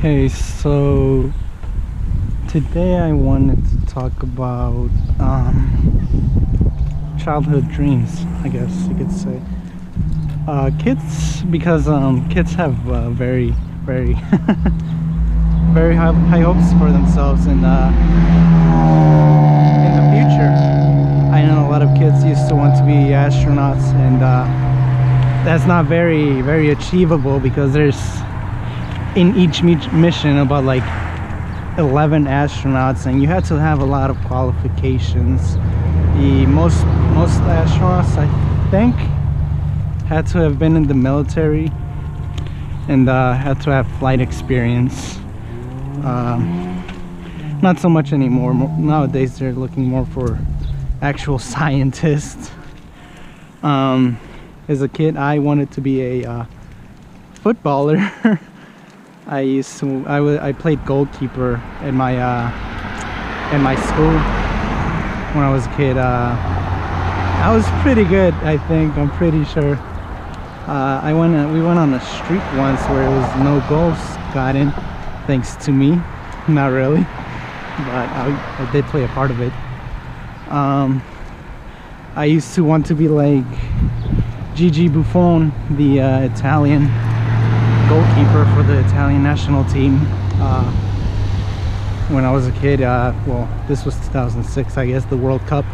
Okay, so today I wanted to talk about childhood dreams, I guess you could say. Kids, because kids have very very high hopes for themselves in the future. I know a lot of kids used to want to be astronauts, and that's not very achievable because there's in each mission about like 11 astronauts, and you had to have a lot of qualifications. The most astronauts, I think, had to have been in the military and had to have flight experience. Not so much anymore. Nowadays they're looking more for actual scientists. As a kid I wanted to be a footballer. I played goalkeeper in my school when I was a kid. I was pretty good, I think. I'm pretty sure. We went on a streak once where it was no goals got in, thanks to me. Not really, but I did play a part of it. I used to want to be like Gigi Buffon, the Italian goalkeeper for the Italian national team. When I was a kid, well, this was 2006, I guess, the World Cup.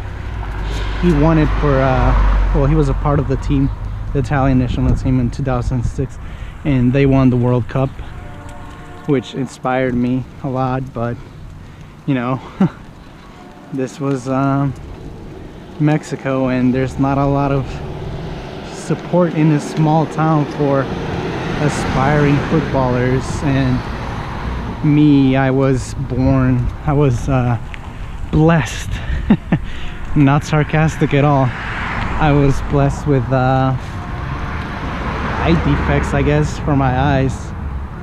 He won it for, well, he was a part of the team, the Italian national team in 2006, and they won the World Cup, which inspired me a lot. But, you know, this was Mexico, and there's not a lot of support in a small town for aspiring footballers. And me, I was blessed, not sarcastic at all. I was blessed with eye defects, I guess, for my eyes.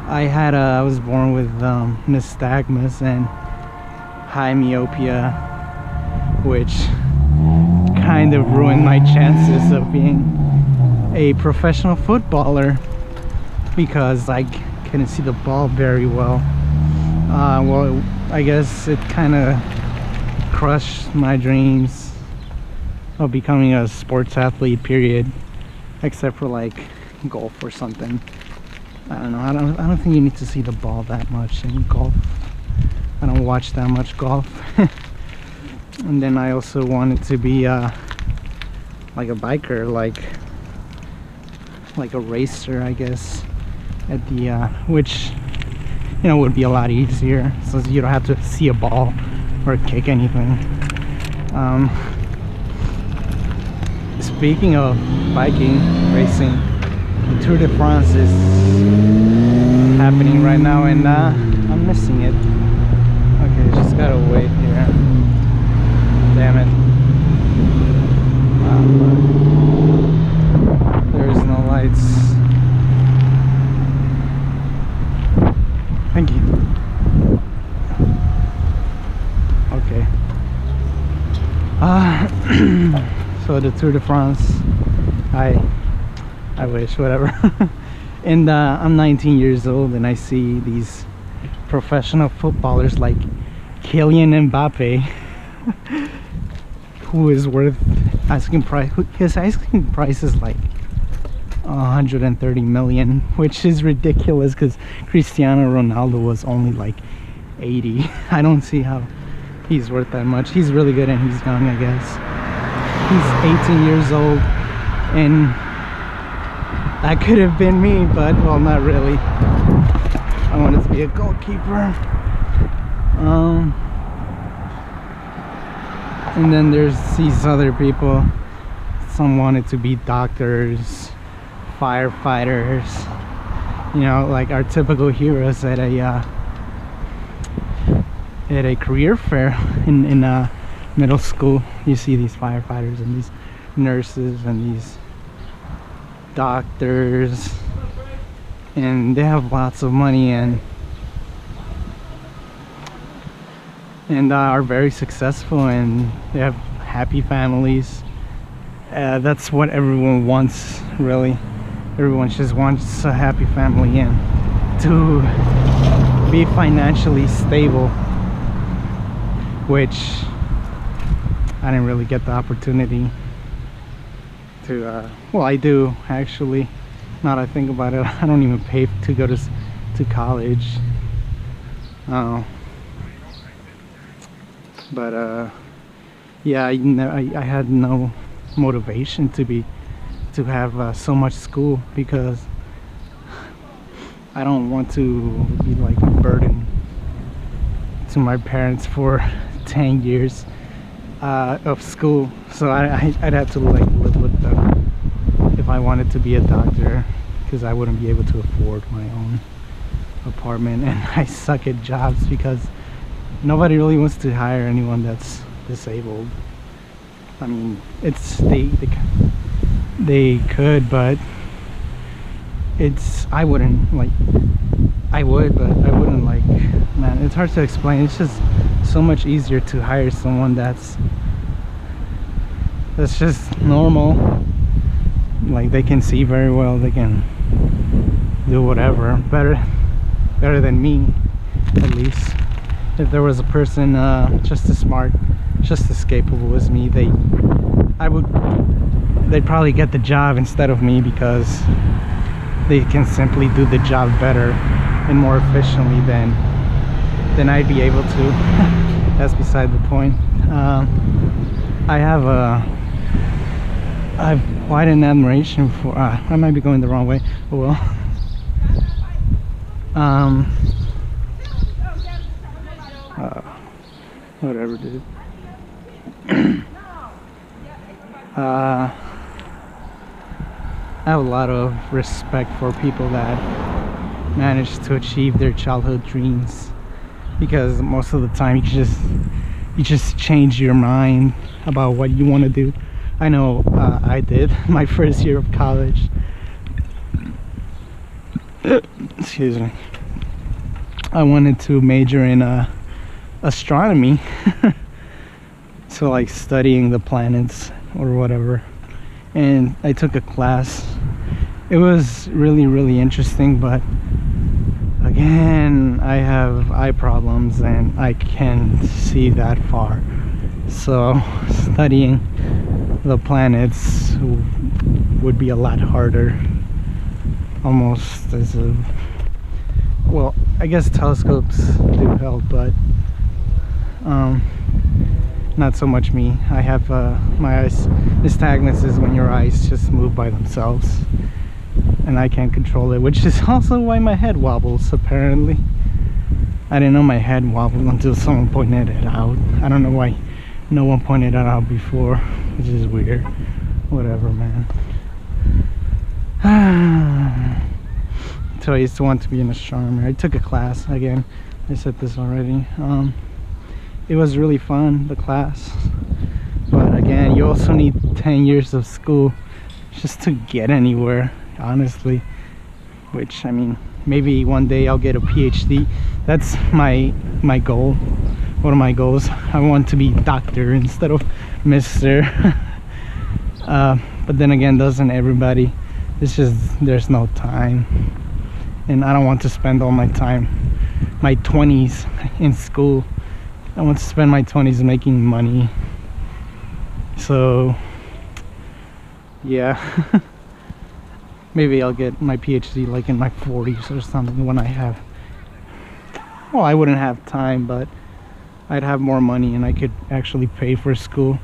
I was born with nystagmus and high myopia, which kind of ruined my chances of being a professional footballer because I couldn't see the ball very well. Well, I guess it kind of crushed my dreams of becoming a sports athlete, period, except for like golf or something. I don't know. I don't think you need to see the ball that much in golf. I don't watch that much golf. And then I also wanted to be like a biker, like a racer, I guess, at the which, you know, would be a lot easier, so you don't have to see a ball or kick anything. Speaking of biking, racing, the Tour de France is happening right now, and I'm missing it. Okay, just gotta wait here. Damn it. There's no lights. Thank you. Okay. So the Tour de France, I wish, whatever. And I'm 19 years old, and I see these professional footballers like Kylian Mbappe, who is worth asking price. His asking price is like 130 million, which is ridiculous because Cristiano Ronaldo was only like 80. I don't see how he's worth that much. He's really good and he's young, I guess. He's 18 years old, and that could have been me, but well, not really. I wanted to be a goalkeeper. And then there's these other people. Some wanted to be doctors, firefighters, you know, like our typical heroes at a career fair in middle school. You see these firefighters and these nurses and these doctors, and they have lots of money and are very successful, and they have happy families. That's what everyone wants, really. Everyone just wants a happy family and to be financially stable, which I didn't really get the opportunity to well, I do actually, now that I think about it. I don't even pay to go to college. But yeah, I had no motivation to have so much school, because I don't want to be like a burden to my parents for 10 years of school. So I'd have to like live with them if I wanted to be a doctor, because I wouldn't be able to afford my own apartment. And I suck at jobs because nobody really wants to hire anyone that's disabled. I mean, it's they could, but I wouldn't like. I would, but I wouldn't like. Man, it's hard to explain. It's just so much easier to hire someone that's just normal. Like, they can see very well. They can do whatever better than me, at least. If there was a person just as smart, just as capable as me, they'd probably get the job instead of me, because they can simply do the job better and more efficiently than I'd be able to. That's beside the point. I have quite an admiration for I might be going the wrong way, but well, whatever, dude. I have a lot of respect for people that manage to achieve their childhood dreams, because most of the time you just change your mind about what you want to do. I know I did my first year of college. Excuse me. I wanted to major in astronomy. So like studying the planets or whatever. And I took a class. It was really interesting, but again, I have eye problems and I can't see that far. So studying the planets would be a lot harder. Almost as a, well, I guess telescopes do help, but not so much me. I have my eyes, nystagmus is when your eyes just move by themselves and I can't control it, which is also why my head wobbles, apparently. I didn't know my head wobbled until someone pointed it out. I don't know why no one pointed it out before, which is weird. Whatever, man. So I used to want to be an astronomer. I took a class, again, I said this already. It was really fun, the class, but again, you also need 10 years of school just to get anywhere, honestly. Which, I mean, maybe one day I'll get a PhD. That's my goal. One of my goals. I want to be doctor instead of Mr. But then again, doesn't everybody? It's just there's no time, and I don't want to spend all my time, my 20s in school. I want to spend my 20s making money. So yeah. Maybe I'll get my PhD like in my 40s or something, when I have, well, I wouldn't have time, but I'd have more money and I could actually pay for school,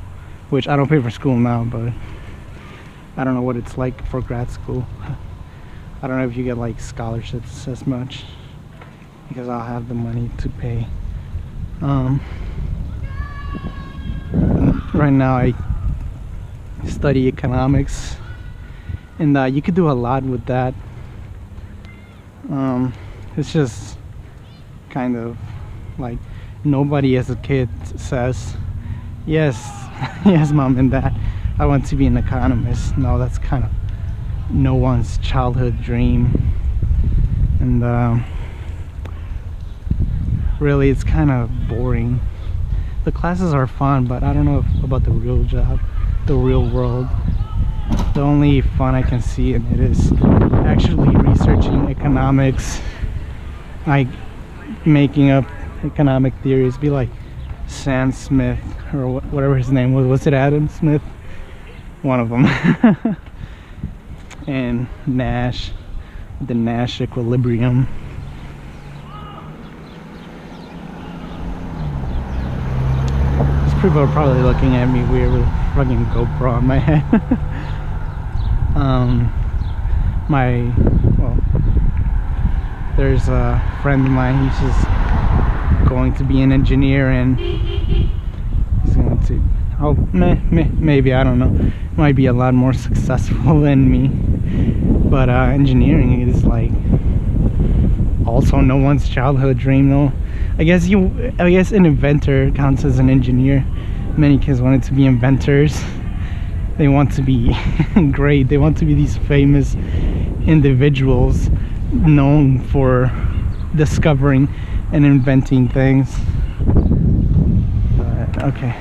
which I don't pay for school now, but I don't know what it's like for grad school. I don't know if you get like scholarships as much, because I'll have the money to pay. Right now I study economics, and you could do a lot with that. It's just kind of like, nobody as a kid says, yes, yes, mom and dad, I want to be an economist. No, that's kind of no one's childhood dream. And really, it's kind of boring. The classes are fun, but I don't know about the real job, the real world. The only fun I can see in it is actually researching economics, like making up economic theories. Be like Sam Smith or whatever his name was. Was it Adam Smith? One of them. And Nash, the Nash equilibrium. These people are probably looking at me weird with a fucking GoPro on my head. There's a friend of mine. He's just going to be an engineer, and he's going to, maybe, I don't know, might be a lot more successful than me, but engineering is like also no one's childhood dream though. I guess an inventor counts as an engineer. Many kids wanted to be inventors. They want to be great. They want to be these famous individuals known for discovering and inventing things. Okay.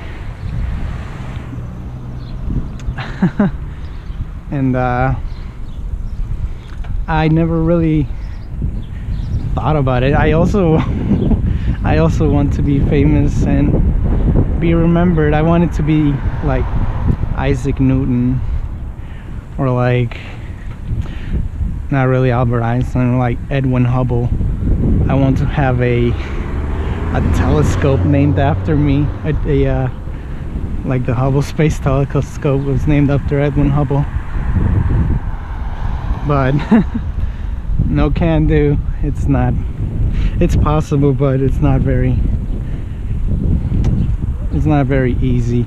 And I never really thought about it. I also want to be famous and be remembered. I wanted to be like Isaac Newton, or like, not really Albert Einstein, like Edwin Hubble. I want to have a telescope named after me. Like the Hubble Space Telescope was named after Edwin Hubble. But no can do. It's possible, but it's not very easy.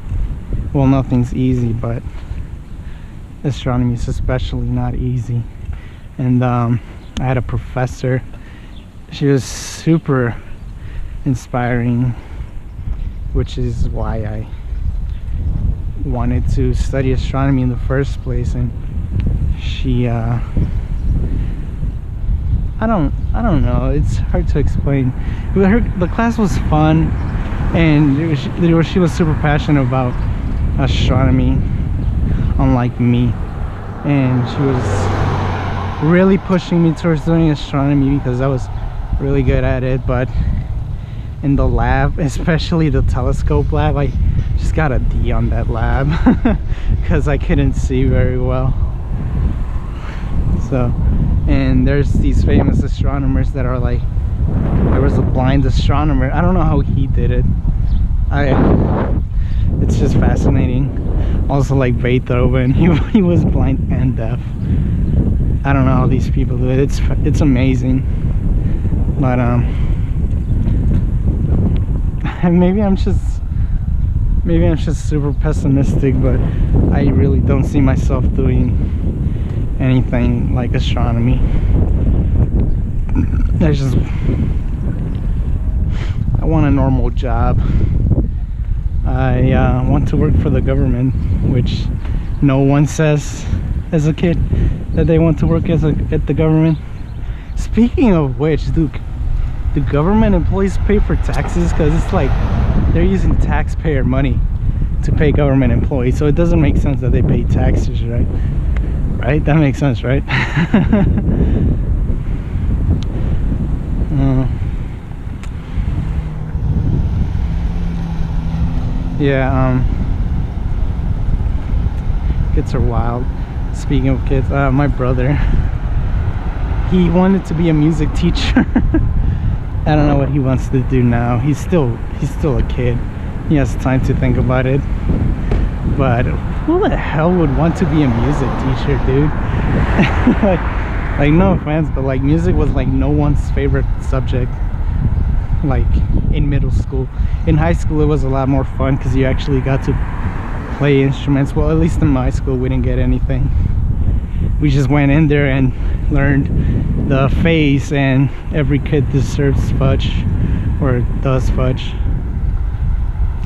Well, nothing's easy, but astronomy is especially not easy. And I had a professor. She was super inspiring, which is why I wanted to study astronomy in the first place. And she I don't know, it's hard to explain. The class was fun, and she was super passionate about astronomy, unlike me, and she was really pushing me towards doing astronomy because I was really good at it. But in the lab, especially the telescope lab, I just got a D on that lab because I couldn't see very well. So, and there's these famous astronomers that are like, there was a blind astronomer. I don't know how he did it. It's just fascinating. Also, like Beethoven, he was blind and deaf. I don't know how these people do it. It's amazing. But maybe I'm just super pessimistic, but I really don't see myself doing anything like astronomy. I want a normal job. I want to work for the government, which no one says as a kid that they want to work at the government. Speaking of which, do government employees pay for taxes? Because it's like they're using taxpayer money to pay government employees, so it doesn't make sense that they pay taxes, right? Right? That makes sense, right? Yeah, kids are wild. Speaking of kids, my brother, he wanted to be a music teacher. I don't know what he wants to do now. He's still a kid. He has time to think about it. But who the hell would want to be a music teacher, dude? like no offense, but like music was like no one's favorite subject, like in middle school. In high school it was a lot more fun because you actually got to play instruments. Well, at least in my school we didn't get anything. We just went in there and learned the phase, and every kid deserves fudge, or does fudge,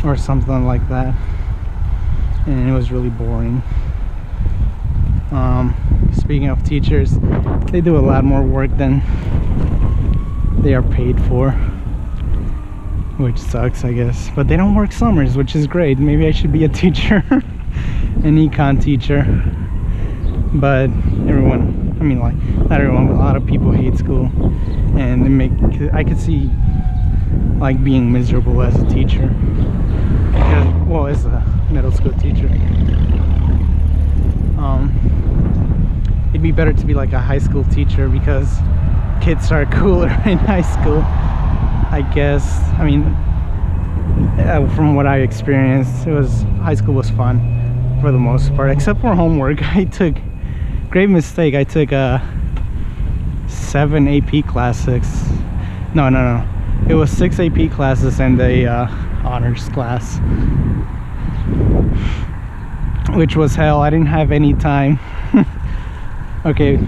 or something like that. And it was really boring. Speaking of teachers, they do a lot more work than they are paid for, which sucks, I guess. But they don't work summers, which is great. Maybe I should be a teacher, an econ teacher. But everyone, I mean, like, not everyone, but a lot of people hate school, and I could see like being miserable as a teacher. Because, well, as a middle school teacher. It'd be better to be like a high school teacher because kids are cooler in high school, I guess. I mean, from what I experienced, high school was fun for the most part, except for homework. Great mistake, I took 7 AP classes. No, it was 6 AP classes and a honors class, which was hell. I didn't have any time. Okay,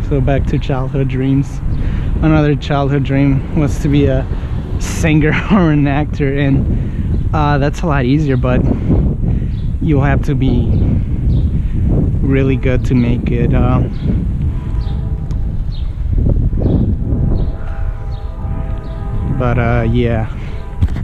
so back to childhood dreams. Another childhood dream was to be a singer or an actor, and that's a lot easier, but you'll have to be really good to make it. Yeah,